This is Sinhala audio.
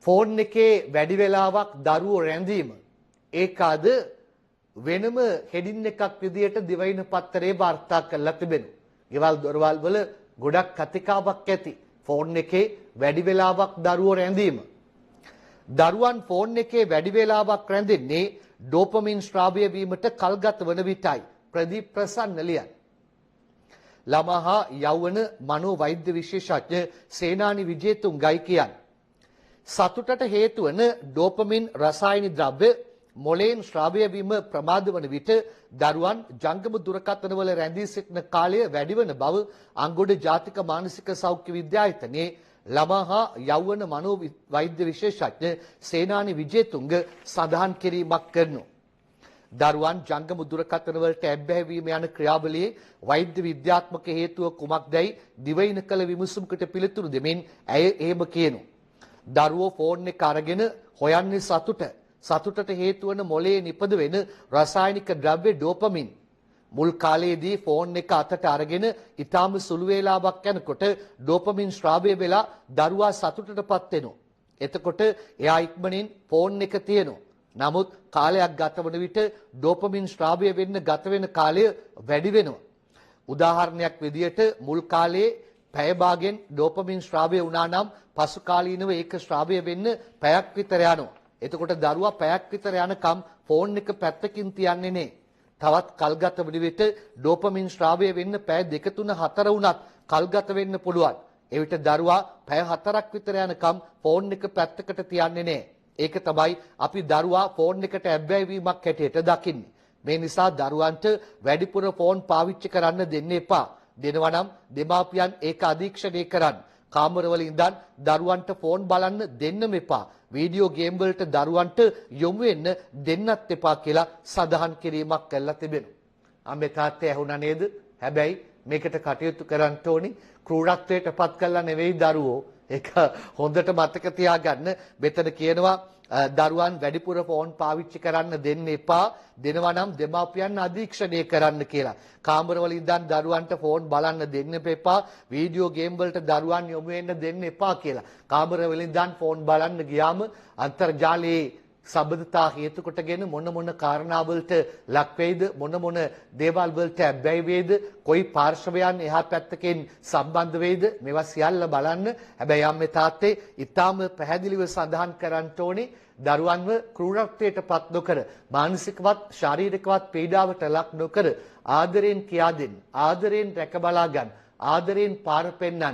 ෆෝන් එකේ වැඩි වෙලාවක් දරුවෝ රැඳීම ඒකාද වෙනම හෙඩින් එකක් විදියට දිවයින පත්තරේ වාර්තා කරලා තිබෙනවා. ගෙවල් දොරවල් වල ගොඩක් කතිකාවක් ඇති. ෆෝන් එකේ වැඩි වෙලාවක් දරුවෝ රැඳීම. දරුවන් ෆෝන් එකේ වැඩි වෙලාවක් රැඳෙන්නේ ඩෝපමින් ස්‍රාවය වීමට කල්ගත වන විටයි. ප්‍රදීප් ප්‍රසන්න ලියන. ළමා හා යෞවන මනෝ වෛද්‍ය විශේෂඥ සේනානි විජේතුංගයි කියන්නේ. සතුටට හේතු වන ඩෝපමින් රසායනික ද්‍රව්‍ය මොලේන් ශ්‍රාවය වීම ප්‍රමාද වන විට දරුවන් ජංගම දුරකථන වල රැඳී සිටින කාලය වැඩි වන බව අංගොඩ ජාතික මානසික සෞඛ්‍ය විද්‍යායතනයේ ළමා හා යෞවන මනෝ වෛද්‍ය විශේෂඥ සේනානි විජේතුංග සඳහන් කිරීමක් කරනවා. දරුවන් ජංගම දුරකථන වලට ඇබ්බැහි වීම යන ක්‍රියාවලියේ වෛද්‍ය විද්‍යාත්මක හේතුව කුමක්දයි දිවයින කළ විමසුමකට පිළිතුරු දෙමින් ඇය එහෙම කියනවා. දරුවෝ ෆෝන් එක අරගෙන හොයන්නේ සතුටට හේතු වන මොලේ නිපද වෙන රසායනික ද්‍රව්‍ය ඩෝපමින්. මුල් කාලයේදී ෆෝන් එක අතට අරගෙන ඊටාම සුළු වේලාවක් යනකොට ඩෝපමින් ස්‍රාවය වෙලා දරුවා සතුටටපත් වෙනවා. එතකොට එයා ඉක්මනින් ෆෝන් එක තියනවා. නමුත් කාලයක් ගත වන විට ඩෝපමින් ස්‍රාවය වෙන්න ගත වෙන කාලය වැඩි වෙනවා. උදාහරණයක් විදියට මුල් කාලයේ පැය භාගෙන් ඩෝපමින් ස්‍රාවය වුණා නම් පසු කාලීනව ඒක ස්‍රාවය වෙන්න පැයක් විතර යනවා. එතකොට දරුවා පැයක් විතර යනකම් ෆෝන් එක පැත්තකින් තියන්නේ නේ. තවත් කල්ගත වන විට ඩෝපමින් ස්‍රාවය වෙන්න පැය 2 3 4 වුණත් කල්ගත වෙන්න පුළුවන්. එවිට දරුවා පැය 4ක් විතර යනකම් ෆෝන් එක පැත්තකට තියන්නේ නේ. ඒක තමයි අපි දරුවා ෆෝන් එකට ඇබ්බැහි වීමක් හැටියට දකින්නේ. මේ නිසා දරුවන්ට වැඩිපුර ෆෝන් පාවිච්චි කරන්න දෙන්න එපා. දෙනවා නම් දෙමාපියන් ඒක අධීක්ෂණය කරන්න. කාමරවල ඉඳන් දරුවන්ට ෆෝන් බලන්න දෙන්නම එපා. වීඩියෝ ගේම් වලට දරුවන්ට යොමු වෙන්න දෙන්නත් එපා කියලා සඳහන් කිරීමක් කළා තිබෙනවා. අම්මේ තාත්තේ ඇහුණා නේද? හැබැයි මේකට කටයුතු කරන්න ඕනි. ක්‍රූරත්වයට පත් කළා නෙවෙයි දරුවෝ. ඒක හොඳට මතක තියාගන්න. මෙතන කියනවා දරුවන් වැඩිපුර ෆෝන් පාවිච්චි කරන්න දෙන්න එපා. දෙනවා නම් දෙමාපියන් අධීක්ෂණය කරන්න කියලා. කාමරවල ඉඳන් දරුවන්ට ෆෝන් බලන්න දෙන්න එපා. වීඩියෝ ගේම් වලට දරුවන් යොමු වෙන්න දෙන්න එපා කියලා. කාමරවල ඉඳන් ෆෝන් බලන්න ගියාම අන්තර්ජාලයේ සබඳතා හේතු කොටගෙන මොන කාරණාවලට ලක් වෙයිද මොන දේවල් වලට ඇබ්බැහි වේද කොයි පාර්ශවයන් එහා පැත්තකින් සම්බන්ධ වෙයිද මේවා සියල්ල බලන්න. හැබැයි අම්මේ තාත්තේ ඊටාම පැහැදිලිව සඳහන් කරන්න ඕනේ දරුවන්ව ක්‍රූරත්වයට පත් නොකර මානසිකවත් ශාරීරිකවත් පීඩාවට ලක් නොකර ආදරෙන් කියා දෙන්න ආදරෙන් රැක බලා ගන්න ආදරෙන් පාර පෙන්නන්න